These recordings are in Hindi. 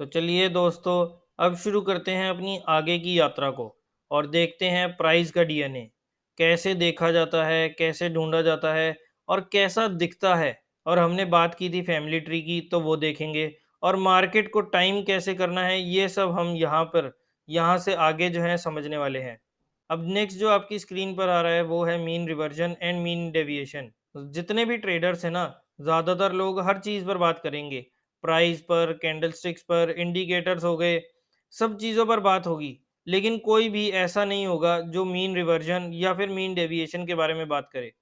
तो चलिए दोस्तों, अब शुरू करते हैं अपनी आगे की यात्रा को और देखते हैं प्राइस का डीएनए कैसे देखा जाता है, कैसे ढूंढा जाता है और कैसा दिखता है। और हमने बात की थी फैमिली ट्री की, तो वो देखेंगे। और मार्केट को टाइम कैसे करना है, ये सब हम यहाँ से आगे जो है समझने वाले हैं। अब नेक्स्ट जो आपकी स्क्रीन पर आ रहा है वो है mean reversion and mean deviation. जितने भी ट्रेडर्स हैं ना, ज़्यादातर लोग हर चीज़ पर बात करेंगे। प्राइस पर, कैंडलस्टिक्स पर, इंडिकेटर्स हो गए, सब चीज़ों पर बात होगी। लेकिन कोई भी ऐसा नहीं होगा जो मीन रिवर्जन या फिर मीन डेविएशन के बारे में बात करे,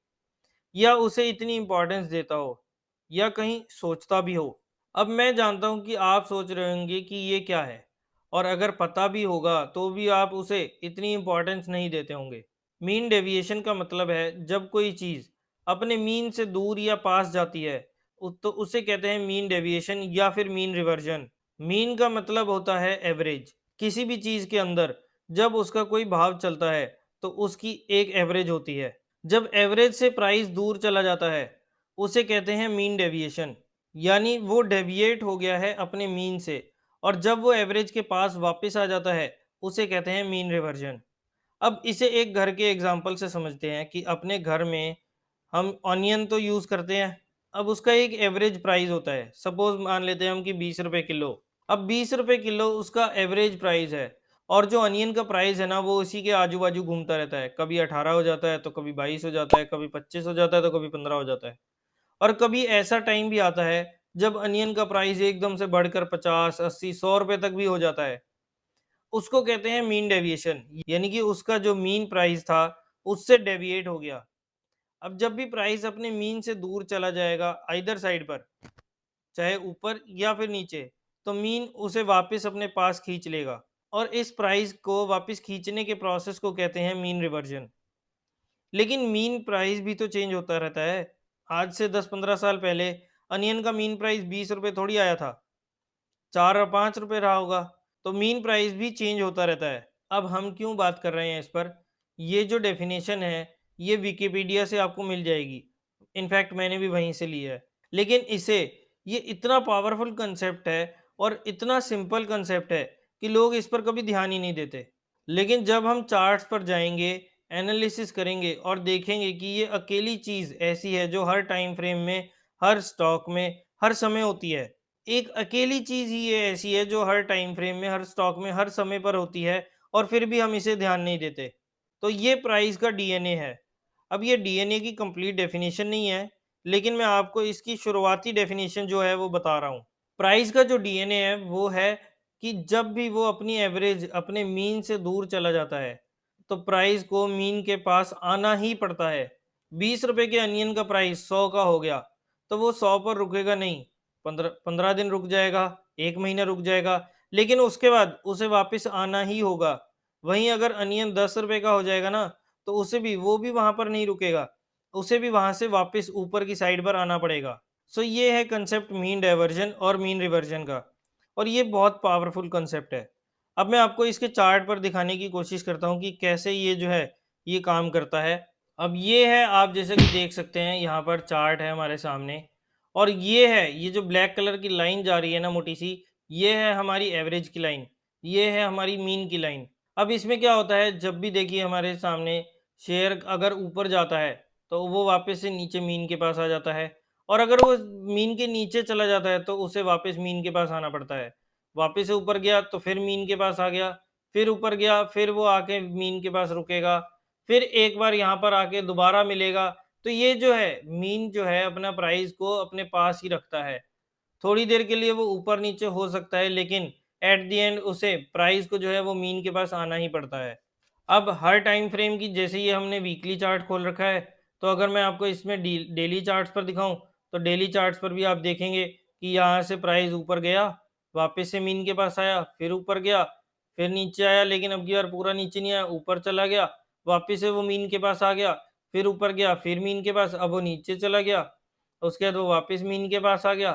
या उसे इतनी इम्पोर्टेंस देता हो, या कहीं सोचता भी हो। अब मैं जानता हूँ कि आप सोच रहे होंगे कि ये क्या है, और अगर पता भी होगा तो भी आप उसे इतनी इम्पोर्टेंस नहीं देते होंगे। मीन डेविएशन का मतलब है जब कोई चीज़ अपने मीन से दूर या पास जाती है, तो उसे कहते हैं मीन डेविएशन या फिर मीन रिवर्जन। मीन का मतलब होता है एवरेज। किसी भी चीज़ के अंदर जब उसका कोई भाव चलता है तो उसकी एक एवरेज होती है। जब एवरेज से प्राइस दूर चला जाता है, उसे कहते हैं मीन डेविएशन। यानी वो डेविएट हो गया है अपने मीन से, और जब वो एवरेज के पास वापस आ जाता है, उसे कहते हैं मीन रिवर्जन। अब इसे एक घर के एग्जांपल से समझते हैं कि अपने घर में हम ऑनियन तो यूज़ करते हैं। अब उसका एक एवरेज प्राइस होता है। सपोज़ मान लेते हैं हम कि 20 रुपए किलो। अब 20 रुपए किलो उसका एवरेज प्राइस है, और जो अनियन का प्राइस है ना, वो उसी के आजू-बाजू घूमता रहता है। कभी 18 हो जाता है, तो कभी 22 हो जाता है, कभी 25 हो जाता है, तो कभी 15 हो जाता है। और कभी ऐसा टाइम भी आता है जब अनियन का प्राइस एकदम से बढ़कर 50, 80, 100 रुपए तक भी हो जाता है। उसको कहते हैं मीन डेविएशन, यानी कि उसका जो मीन प्राइस था, उससे डेविएट हो गया। अब जब भी प्राइस अपने मीन से दूर चला जाएगा आइदर साइड पर, चाहे ऊपर या फिर नीचे, तो मीन उसे वापस अपने पास खींच लेगा, और इस प्राइस को वापस खींचने के प्रोसेस को कहते हैं मीन रिवर्जन। लेकिन मीन प्राइस भी तो चेंज होता रहता है। आज से 10-15 साल पहले अनियन का मीन प्राइस 20 रुपए थोड़ी आया था, 4 और 5 रुपए रहा होगा। तो मीन प्राइस भी चेंज होता रहता है। अब हम क्यों बात कर रहे हैं इस पर? ये जो डेफिनेशन है, ये विकिपीडिया से आपको मिल जाएगी। इनफैक्ट मैंने भी वहीं से लिया है। लेकिन ये इतना पावरफुल कंसेप्ट है और इतना सिंपल कंसेप्ट है कि लोग इस पर कभी ध्यान ही नहीं देते। लेकिन जब हम चार्ट्स पर जाएँगे, एनालिसिस करेंगे और देखेंगे कि ये अकेली चीज़ ऐसी है जो हर टाइम फ्रेम में, हर स्टॉक में, हर समय होती है। एक अकेली चीज़ ही ये ऐसी है जो हर टाइम फ्रेम में, हर स्टॉक में, हर समय पर होती है, और फिर भी हम इसे ध्यान नहीं देते। तो ये प्राइस का डीएनए है। अब ये डीएनए की कंप्लीट डेफिनिशन नहीं है, लेकिन मैं आपको इसकी शुरुआती डेफिनिशन जो है वो बता रहा हूँ। प्राइस का जो डीएनए है वो है कि जब भी वो अपनी एवरेज, अपने मीन से दूर चला जाता है, तो प्राइस को मीन के पास आना ही पड़ता है। 20 रुपए के अनियन का प्राइस 100 का हो गया, तो वो 100 पर रुकेगा नहीं। 15 दिन रुक जाएगा, 1 महीना रुक जाएगा, लेकिन उसके बाद उसे वापस आना ही होगा। वहीं अगर अनियन 10 रुपए का हो जाएगा ना, तो उसे भी वो भी वहाँ पर नहीं रुकेगा। उसे भी वहाँ से वापस ऊपर की साइड पर आना पड़ेगा। सो ये है कंसेप्ट मीन डाइवर्जन और मीन रिवर्जन का, और ये बहुत पावरफुल कंसेप्ट है। अब मैं आपको इसके चार्ट पर दिखाने की कोशिश करता हूँ कि कैसे ये जो है, ये काम करता है। अब ये है, आप जैसे कि देख सकते हैं यहाँ पर चार्ट है हमारे सामने, और ये है, ये जो ब्लैक कलर की लाइन जा रही है ना मोटी सी, ये है हमारी एवरेज की लाइन, ये है हमारी मीन की लाइन। अब इसमें क्या होता है, जब भी देखिए हमारे सामने शेयर अगर ऊपर जाता है, तो वो वापस से नीचे मीन के पास आ जाता है, और अगर वो मीन के नीचे चला जाता है तो उसे वापस मीन के पास आना पड़ता है। वापस से ऊपर गया तो फिर मीन के पास आ गया, फिर ऊपर गया, फिर वो आके मीन के पास रुकेगा, फिर एक बार यहाँ पर आके दोबारा मिलेगा। तो ये जो है, मीन जो है अपना प्राइस को अपने पास ही रखता है। थोड़ी देर के लिए वो ऊपर नीचे हो सकता है, लेकिन एट द एंड उसे प्राइस को जो है वो मीन के पास आना ही पड़ता है। अब हर टाइम फ्रेम की, जैसे ये हमने वीकली चार्ट खोल रखा है, तो अगर मैं आपको इसमें डेली चार्ट्स पर दिखाऊं, तो डेली चार्ट्स पर भी आप देखेंगे कि यहाँ से प्राइस ऊपर गया, वापस से मीन के पास आया, फिर ऊपर गया, फिर नीचे आया, लेकिन अब की बार पूरा नीचे नहीं आया, ऊपर चला गया, वापस से वो मीन के पास आ गया, फिर ऊपर गया, फिर मीन के पास, अब वो नीचे चला गया, उसके बाद वो वापस मीन के पास आ गया,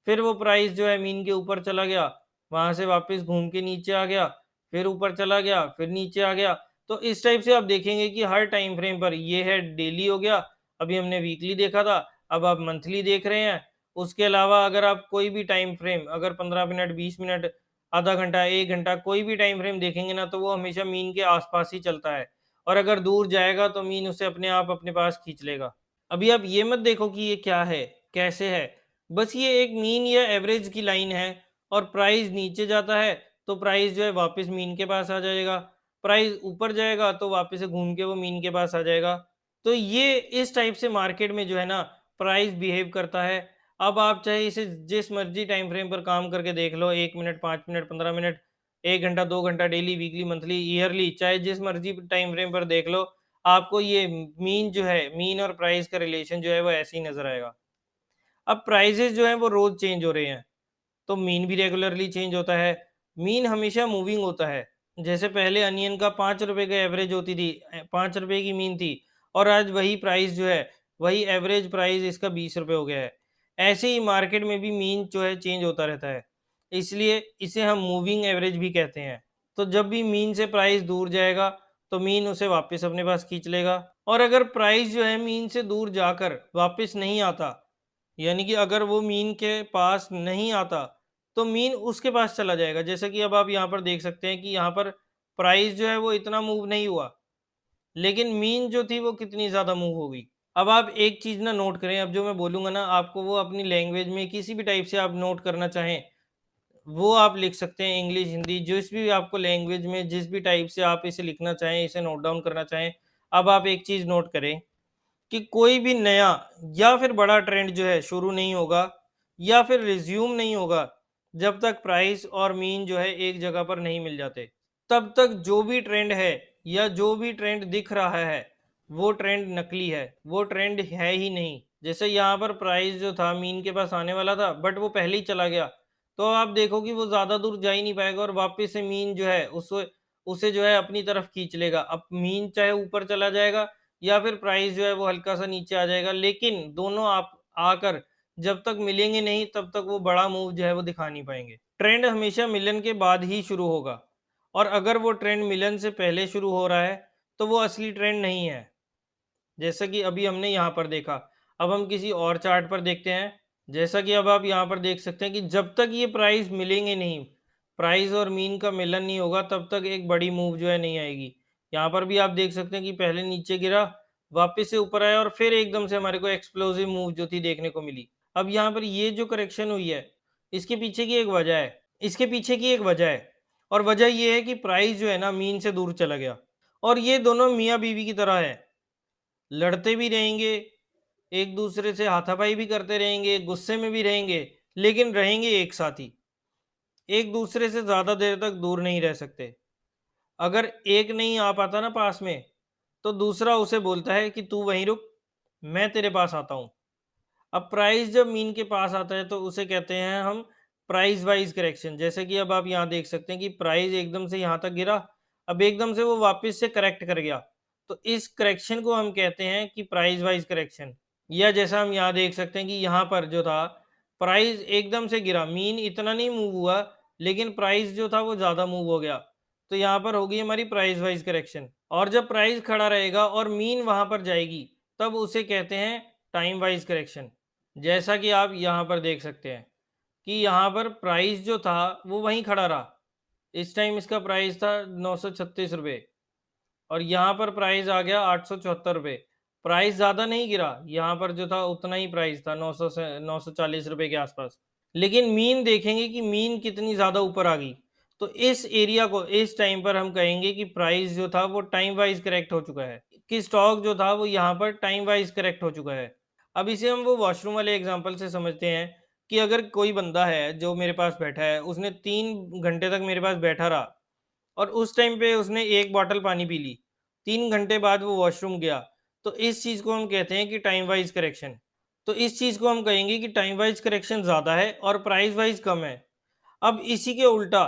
फिर वो प्राइस जो है मीन के ऊपर चला गया, वहां से वापस घूम के नीचे आ गया, फिर ऊपर चला गया, फिर नीचे आ गया। तो इस टाइप से आप देखेंगे कि हर टाइम फ्रेम पर, ये है डेली हो गया, अभी हमने वीकली देखा था, अब आप मंथली देख रहे हैं। उसके अलावा अगर आप कोई भी टाइम फ्रेम, अगर 15 मिनट, 20 मिनट, आधा घंटा, 1 घंटा, कोई भी टाइम फ्रेम देखेंगे ना तो वो हमेशा मीन के आस-पास ही चलता है और अगर दूर जाएगा तो मीन उसे अपने आप अपने पास खींच लेगा। अभी आप ये मत देखो कि ये क्या है, कैसे है, बस ये एक मीन या एवरेज की लाइन है और प्राइस नीचे जाता है तो प्राइस जो है वापस मीन के पास आ जाएगा, प्राइस ऊपर जाएगा तो वापस से घूम के वो मीन के पास आ जाएगा। तो ये इस टाइप से मार्केट में जो है ना प्राइस बिहेव करता है। अब आप चाहे इसे जिस मर्जी टाइम फ्रेम पर काम करके देख लो, 1 मिनट, 5 मिनट, 15 मिनट, 1 घंटा, 2 घंटा, डेली, वीकली, मंथली, ईयरली, चाहे जिस मर्जी टाइम फ्रेम पर देख लो, आपको ये मीन जो है, मीन और प्राइस का रिलेशन जो है वो ऐसे ही नज़र आएगा। अब प्राइसेज़ जो हैं वो रोज़ चेंज हो रहे हैं, तो मीन भी रेगुलरली चेंज होता है। मीन हमेशा मूविंग होता है। जैसे पहले अनियन का ₹5 का एवरेज होती थी, ₹5 की मीन थी और आज वही प्राइस जो है, वही एवरेज प्राइस इसका ₹20 हो गया है। ऐसे ही मार्केट में भी मीन जो है चेंज होता रहता है। इसलिए इसे हम मूविंग एवरेज भी कहते हैं। तो जब भी मीन से प्राइस दूर जाएगा, तो मीन उसे वापस अपने पास खींच लेगा और अगर प्राइस जो है मीन से दूर जाकर वापस नहीं आता, यानी कि अगर वो मीन के पास नहीं आता, तो मीन उसके पास चला जाएगा। जैसे कि अब आप यहाँ पर देख सकते हैं कि यहाँ पर प्राइस जो है वो इतना मूव नहीं हुआ, लेकिन मीन जो थी वो कितनी ज़्यादा मूव हो गई। अब आप एक चीज़ ना नोट करें, अब जो मैं बोलूँगा ना आपको वो अपनी लैंग्वेज में किसी भी टाइप से आप नोट करना चाहें, वो आप लिख सकते हैं, इंग्लिश, हिंदी, जिस भी आपको लैंग्वेज में जिस भी टाइप से आप इसे लिखना चाहें, इसे नोट डाउन करना चाहें। अब आप एक चीज़ नोट करें कि कोई भी नया या फिर बड़ा ट्रेंड जो है शुरू नहीं होगा या फिर रिज्यूम नहीं होगा जब तक प्राइस और मीन जो है एक जगह पर नहीं मिल जाते। तब तक जो भी ट्रेंड है या जो भी ट्रेंड दिख रहा है वो ट्रेंड नकली है, वो ट्रेंड है ही नहीं। जैसे यहाँ पर प्राइस जो था मीन के पास आने वाला था बट वो पहले ही चला गया, तो आप देखो कि वो ज्यादा दूर जा ही नहीं पाएगा और वापस से मीन जो है उसे उसे जो है अपनी तरफ खींच लेगा। अब मीन चाहे ऊपर चला जाएगा या फिर प्राइस जो है वो हल्का सा नीचे आ जाएगा, लेकिन दोनों आप आकर जब तक मिलेंगे नहीं तब तक वो बड़ा मूव जो है वो दिखा नहीं पाएंगे। ट्रेंड हमेशा मिलन के बाद ही शुरू होगा और अगर वो ट्रेंड मिलन से पहले शुरू हो रहा है तो वो असली ट्रेंड नहीं है। जैसा कि अभी हमने यहाँ पर देखा, अब हम किसी और चार्ट पर देखते हैं। जैसा कि अब आप यहाँ पर देख सकते हैं कि जब तक ये प्राइस मिलेंगे नहीं, प्राइस और मीन का मिलन नहीं होगा, तब तक एक बड़ी मूव जो है नहीं आएगी। यहाँ पर भी आप देख सकते हैं कि पहले नीचे गिरा, वापस से ऊपर आया और फिर एकदम से हमारे को एक्सप्लोसिव मूव जो थी देखने को मिली। अब यहाँ पर ये जो करेक्शन हुई है, इसके पीछे की एक वजह है, इसके पीछे की एक वजह है और वजह ये है कि प्राइस जो है ना मीन से दूर चला गया और ये दोनों मियाँ बीवी की तरह है, लड़ते भी रहेंगे, एक दूसरे से हाथापाई भी करते रहेंगे, गुस्से में भी रहेंगे, लेकिन रहेंगे एक साथ ही। एक दूसरे से ज़्यादा देर तक दूर नहीं रह सकते। अगर एक नहीं आ पाता ना पास में, तो दूसरा उसे बोलता है कि तू वहीं रुक, मैं तेरे पास आता हूँ। अब प्राइस जब मीन के पास आता है तो उसे कहते हैं हम प्राइस वाइज करेक्शन। जैसे कि अब आप यहाँ देख सकते हैं कि प्राइस एकदम से यहाँ तक गिरा, अब एकदम से वो वापस से करेक्ट कर गया, तो इस करेक्शन को हम कहते हैं कि प्राइस वाइज करेक्शन। या जैसा हम यहाँ देख सकते हैं कि यहाँ पर जो था प्राइस एकदम से गिरा, मीन इतना नहीं मूव हुआ लेकिन प्राइस जो था वो ज़्यादा मूव हो गया, तो यहाँ पर होगी हमारी प्राइस वाइज करेक्शन। और जब प्राइस खड़ा रहेगा और मीन वहां पर जाएगी तब उसे कहते हैं टाइम वाइज करेक्शन। जैसा कि आप यहाँ पर देख सकते हैं कि यहाँ पर प्राइस जो था वो वहीं खड़ा रहा, इस टाइम इसका प्राइस था 936 रुपये और यहाँ पर प्राइस आ गया 874 रुपये। प्राइस ज़्यादा नहीं गिरा, यहाँ पर जो था उतना ही प्राइस था, 900 से 940 रुपये के आसपास। लेकिन मीन देखेंगे कि मीन कितनी ज़्यादा ऊपर आ गई, तो इस एरिया को इस टाइम पर हम कहेंगे कि प्राइस जो था वो टाइम वाइज करेक्ट हो चुका है, कि स्टॉक जो था वो यहाँ पर टाइम वाइज करेक्ट हो चुका है। अब इसे हम वो वॉशरूम वाले एग्जांपल से समझते हैं कि अगर कोई बंदा है जो मेरे पास बैठा है, उसने 3 घंटे तक मेरे पास बैठा रहा और उस टाइम पे उसने 1 बॉटल पानी पी ली, 3 घंटे बाद वो वॉशरूम गया, तो इस चीज़ को हम कहते हैं कि टाइम वाइज करेक्शन। तो इस चीज़ को हम कहेंगे कि टाइम वाइज करेक्शन ज़्यादा है और प्राइस वाइज कम है। अब इसी के उल्टा,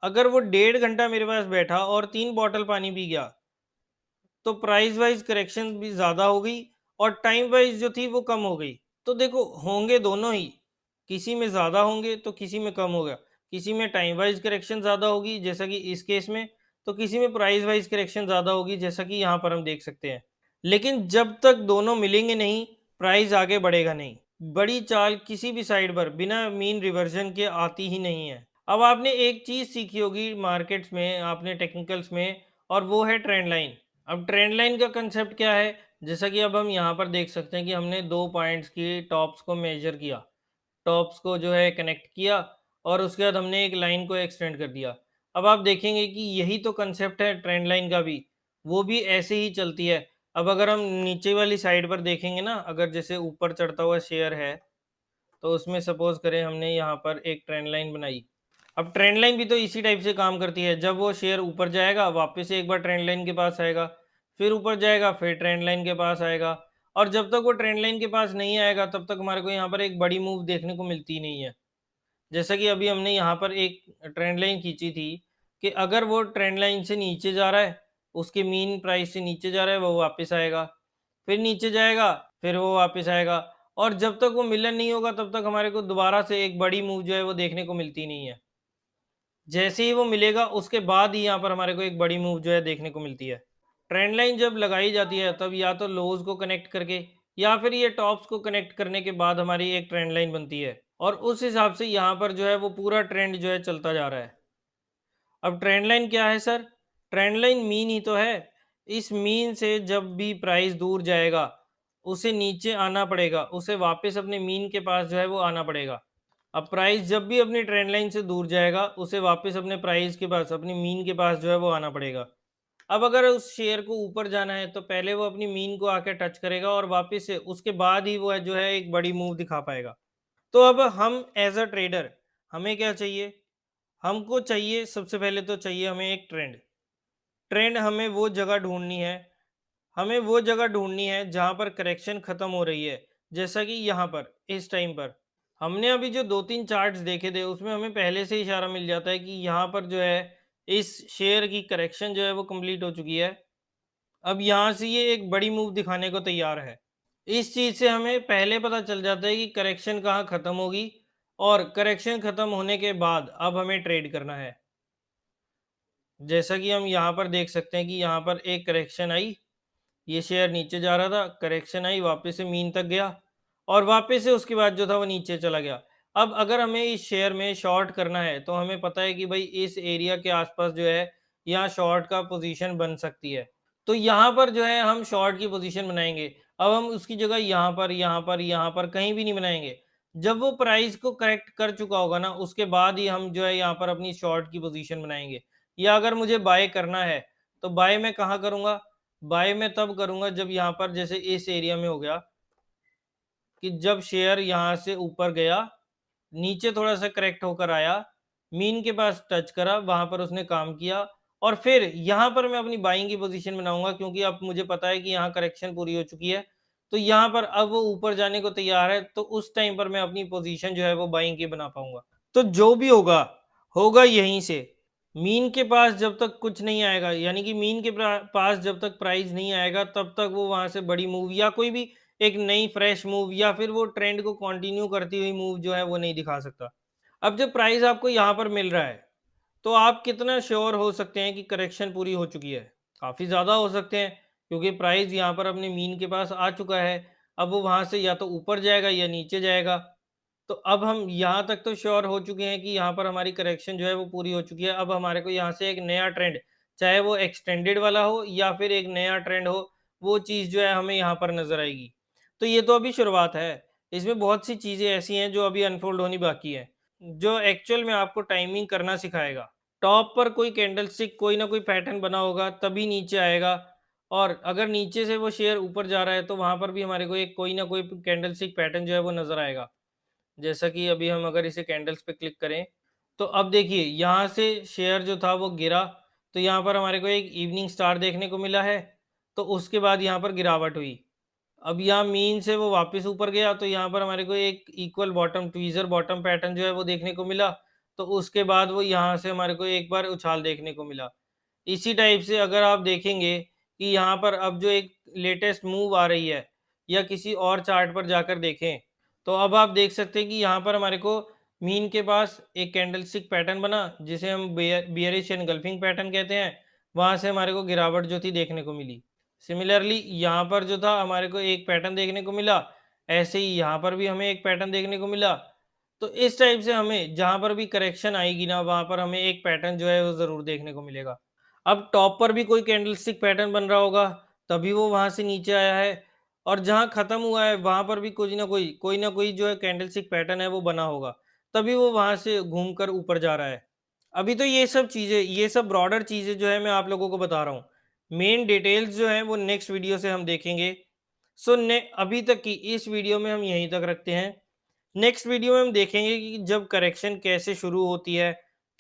अगर वो 1.5 घंटा मेरे पास बैठा और 3 बॉटल पानी पी गया, तो प्राइस वाइज करेक्शन भी ज़्यादा हो गई और टाइम वाइज जो थी वो कम हो गई। तो देखो होंगे दोनों ही, किसी में ज़्यादा होंगे तो किसी में कम होगा। किसी में टाइम वाइज करेक्शन ज़्यादा होगी जैसा कि इस केस में, तो किसी में प्राइस वाइज करेक्शन ज़्यादा होगी जैसा कि यहाँ पर हम देख सकते हैं। लेकिन जब तक दोनों मिलेंगे नहीं, प्राइस आगे बढ़ेगा नहीं। बड़ी चाल किसी भी साइड पर बिना मीन रिवर्जन के आती ही नहीं है। अब आपने एक चीज़ सीखी होगी मार्केट्स में, आपने टेक्निकल्स में, और वो है ट्रेंड लाइन। अब ट्रेंड लाइन का कंसेप्ट क्या है? जैसा कि अब हम यहाँ पर देख सकते हैं कि हमने 2 पॉइंट्स की टॉप्स को मेज़र किया। टॉप्स को जो है कनेक्ट किया और उसके बाद हमने एक लाइन को एक्सटेंड कर दिया। अब आप देखेंगे कि यही तो कंसेप्ट है ट्रेंड लाइन का भी, वो भी ऐसे ही चलती है। अब अगर हम नीचे वाली साइड पर देखेंगे ना, अगर जैसे ऊपर चढ़ता हुआ शेयर है, तो उसमें सपोज़ करें हमने यहाँ पर एक ट्रेंड लाइन बनाई। अब ट्रेंड लाइन भी तो इसी टाइप से काम करती है, जब वो शेयर ऊपर जाएगा, वापस से एक बार ट्रेंड लाइन के पास आएगा, फिर ऊपर जाएगा, फिर ट्रेंड लाइन के पास आएगा, और जब तक वो ट्रेंड लाइन के पास नहीं आएगा, तब तक हमारे को यहाँ पर एक बड़ी मूव देखने को मिलती ही नहीं है। जैसा कि अभी हमने यहाँ पर एक ट्रेंड लाइन खींची थी कि अगर वो ट्रेंड लाइन से नीचे जा रहा है, उसके मीन प्राइस से नीचे जा रहा है, वो वापस आएगा, फिर नीचे जाएगा, फिर वो वापस आएगा, और जब तक वो मिलन नहीं होगा तब तक हमारे को दोबारा से एक बड़ी मूव जो है वो देखने को मिलती नहीं है। जैसे ही वो मिलेगा उसके बाद ही यहाँ पर हमारे को एक बड़ी मूव जो है देखने को मिलती है। ट्रेंड लाइन जब लगाई जाती है तब या तो लोज को कनेक्ट करके या फिर ये टॉप्स को कनेक्ट करने के बाद हमारी एक ट्रेंड लाइन बनती है, और उस हिसाब से यहाँ पर जो है वो पूरा ट्रेंड जो है चलता जा रहा है। अब ट्रेंड लाइन क्या है sir? Trend line mean he तो है। इस मीन से जब भी प्राइस दूर जाएगा, उसे नीचे आना पड़ेगा, उसे वापस अपने मीन के पास जो है वो आना पड़ेगा। अब प्राइस जब भी अपनी ट्रेंड लाइन से दूर जाएगा, उसे वापस अपने प्राइस के पास, अपनी मीन के पास जो है वो आना पड़ेगा। अब अगर उस शेयर को ऊपर जाना है, तो पहले वो अपनी मीन को आके टच करेगा और वापस से उसके बाद ही वो है जो है एक बड़ी मूव दिखा पाएगा। तो अब हम एज़ अ ट्रेडर, हमें क्या चाहिए? हमको चाहिए, सबसे पहले तो चाहिए हमें एक ट्रेंड। ट्रेंड हमें वो जगह ढूँढनी है, हमें वो जगह ढूँढनी है जहाँ पर करेक्शन खत्म हो रही है। जैसा कि यहाँ पर, इस टाइम पर। हमने अभी जो 2-3 चार्ट्स देखे थे, उसमें हमें पहले से ही इशारा मिल जाता है कि यहाँ पर जो है, इस शेयर की करेक्शन जो है वो कंप्लीट हो चुकी है। अब यहाँ से ये एक बड़ी मूव दिखाने को तैयार है। इस चीज़ से हमें पहले पता चल जाता है कि करेक्शन कहाँ खत्म होगी, और करेक्शन खत्म होने के बाद अब हमें ट्रेड करना है। जैसा कि हम यहाँ पर देख सकते हैं कि यहाँ पर एक करेक्शन आई, ये शेयर नीचे जा रहा था, करेक्शन आई, वापस से मीन तक गया, और वापस से उसके बाद जो था वो नीचे चला गया। अब अगर हमें इस शेयर में शॉर्ट करना है, तो हमें पता है कि भाई इस एरिया के आसपास जो है, यहाँ शॉर्ट का पोजीशन बन सकती है। तो यहाँ पर जो है हम शॉर्ट की पोजीशन बनाएंगे। अब हम उसकी जगह यहाँ पर, यहाँ पर, यहाँ पर कहीं भी नहीं बनाएंगे। जब वो प्राइस को करेक्ट कर चुका होगा ना, उसके बाद ही हम जो है यहाँ पर अपनी शॉर्ट की पोजीशन बनाएंगे। या अगर मुझे बाय करना है, तो बाय मैं कहाँ करूँगा? बाय मैं तब करूँगा जब यहाँ पर जैसे इस एरिया में हो गया कि जब शेयर यहाँ से ऊपर गया, नीचे थोड़ा-सा करेक्ट होकर आया, मीन के पास टच करा, वहाँ पर उसने काम किया, और फिर यहाँ पर मैं अपनी बाइंग की पोज़ीशन बनाऊँगा, क्योंकि अब मुझे पता है कि यहाँ करेक्शन पूरी हो चुकी है। तो यहाँ पर अब वो ऊपर जाने को तैयार है, तो उस टाइम पर मैं अपनी पोज़ीशन जो है वो बाइंग की बना पाऊँगा। तो जो भी होगा, होगा यहीं से। मीन के पास जब तक कुछ नहीं आएगा, यानी कि मीन के पास जब तक प्राइस नहीं आएगा, तब तक वो वहाँ से बड़ी मूव या कोई भी एक नई फ्रेश मूव या फिर वो ट्रेंड को कंटिन्यू करती हुई मूव जो है वो नहीं दिखा सकता। अब जब प्राइस आपको यहाँ पर मिल रहा है, तो आप कितना श्योर हो सकते हैं कि करेक्शन पूरी हो चुकी है? काफ़ी ज़्यादा हो सकते हैं, क्योंकि प्राइस यहाँ पर अपने मीन के पास आ चुका है। अब वो वहाँ से या तो ऊपर जाएगा या नीचे जाएगा। तो अब हम यहाँ तक तो श्योर हो चुके हैं कि यहाँ पर हमारी करेक्शन जो है वो पूरी हो चुकी है। अब हमारे को यहाँ से एक नया ट्रेंड, चाहे वो एक्सटेंडेड वाला हो या फिर एक नया ट्रेंड हो, वो चीज़ जो है हमें यहाँ पर नज़र आएगी। तो ये तो अभी शुरुआत है। इसमें बहुत सी चीज़ें ऐसी हैं जो अभी अनफ़ोल्ड होनी बाकी हैं, जो एक्चुअल में आपको टाइमिंग करना सिखाएगा। टॉप पर कोई कैंडलस्टिक, कोई ना कोई पैटर्न बना होगा, तभी नीचे आएगा, और अगर नीचे से वो शेयर ऊपर जा रहा है, तो वहाँ पर भी हमारे को एक कोई ना कोई कैंडलस्टिक पैटर्न जो है वो नज़र आएगा। जैसा कि अभी हम अगर इसे कैंडल्स पे क्लिक करें, तो अब देखिए यहाँ से शेयर जो था वो गिरा, तो यहाँ पर हमारे को एक इवनिंग स्टार देखने को मिला है, तो उसके बाद यहाँ पर गिरावट हुई। अब यहाँ मीन से वो वापस ऊपर गया, तो यहाँ पर हमारे को एक equal bottom, tweezer bottom pattern जो है वो देखने को मिला, तो उसके बाद वो यहाँ से हमारे को एक बार उछाल देखने को मिला। इसी टाइप से अगर आप देखेंगे कि यहाँ पर अब जो एक लेटेस्ट मूव आ रही है, या किसी और चार्ट पर जाकर देखें, तो अब आप देख सकते हैं कि यहाँ पर हमारे को मीन के पास एक कैंडलस्टिक पैटर्न बना, जिसे हम बियरिश एनगल्फिंग पैटर्न कहते हैं। वहाँ से हमारे को गिरावट जो थी देखने को मिली। सिमिलरली यहाँ पर जो था हमारे को एक पैटर्न देखने को मिला, ऐसे ही यहाँ पर भी हमें एक पैटर्न देखने को मिला। तो इस टाइप से हमें जहाँ पर भी करेक्शन आएगी ना, वहाँ पर हमें एक पैटर्न जो है वो ज़रूर देखने को मिलेगा। अब टॉप पर भी कोई कैंडलस्टिक पैटर्न बन रहा होगा, तभी वो वहाँ से नीचे आया है, और जहाँ खत्म हुआ है वहाँ पर भी कोई ना कोई जो है कैंडलस्टिक पैटर्न है वो बना होगा, तभी वो वहाँ से घूमकर ऊपर जा रहा है। अभी तो ये सब ब्रॉडर चीज़ें जो है मैं आप लोगों को बता रहा हूँ। मेन डिटेल्स जो हैं वो नेक्स्ट वीडियो से हम देखेंगे। सो ने अभी तक की इस वीडियो में हम यहीं तक रखते हैं। नेक्स्ट वीडियो में हम देखेंगे कि जब करेक्शन कैसे शुरू होती है,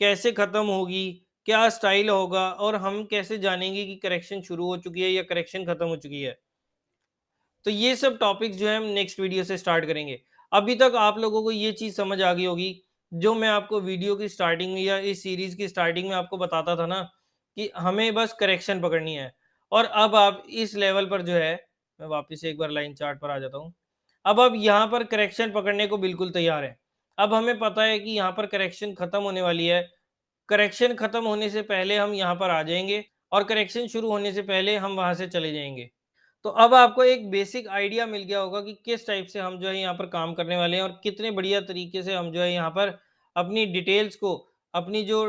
कैसे खत्म होगी, क्या स्टाइल होगा, और हम कैसे जानेंगे कि करेक्शन शुरू हो चुकी है या करेक्शन खत्म हो चुकी है। तो ये सब टॉपिक्स जो है हम नेक्स्ट वीडियो से स्टार्ट करेंगे। अभी तक आप लोगों को ये चीज़ समझ आ गई होगी, जो मैं आपको वीडियो की स्टार्टिंग में या इस सीरीज़ की स्टार्टिंग में आपको बताता था ना, कि हमें बस करेक्शन पकड़नी है। और अब आप इस लेवल पर जो है, मैं वापस से एक बार लाइन चार्ट पर आ जाता हूँ। अब आप यहाँ पर करेक्शन पकड़ने को बिल्कुल तैयार हैं। अब हमें पता है कि यहाँ पर करेक्शन खत्म होने वाली है। करेक्शन खत्म होने से पहले हम यहाँ पर आ जाएँगे, और करेक्शन शुरू होने से पहले हम वहाँ से चले जाएँगे। तो अब आपको एक बेसिक आइडिया मिल गया होगा कि किस टाइप से हम जो है यहाँ पर काम करने वाले हैं, और कितने बढ़िया तरीके से हम जो है यहाँ पर अपनी डिटेल्स को, अपनी जो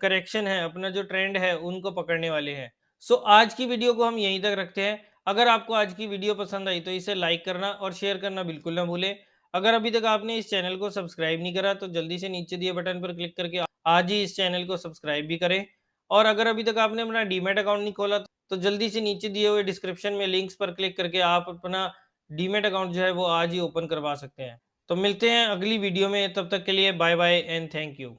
करेक्शन है, अपना जो ट्रेंड है, उनको पकड़ने वाले हैं। सो आज की वीडियो को हम यहीं तक रखते हैं। अगर आपको आज की वीडियो पसंद आई तो इसे लाइक करना और शेयर करना बिल्कुल ना भूलें। अगर अभी तक आपने इस चैनल को सब्सक्राइब नहीं करा तो जल्दी से नीचे दिए बटन पर क्लिक करके आज ही इस चैनल को सब्सक्राइब भी करें। और अगर अभी तक आपने अपना डीमैट अकाउंट नहीं खोला तो जल्दी से नीचे दिए हुए डिस्क्रिप्शन में लिंक्स पर क्लिक करके आप अपना डीमैट अकाउंट जो है वो आज ही ओपन करवा सकते हैं। तो मिलते हैं अगली वीडियो में, तब तक के लिए bye bye and thank you.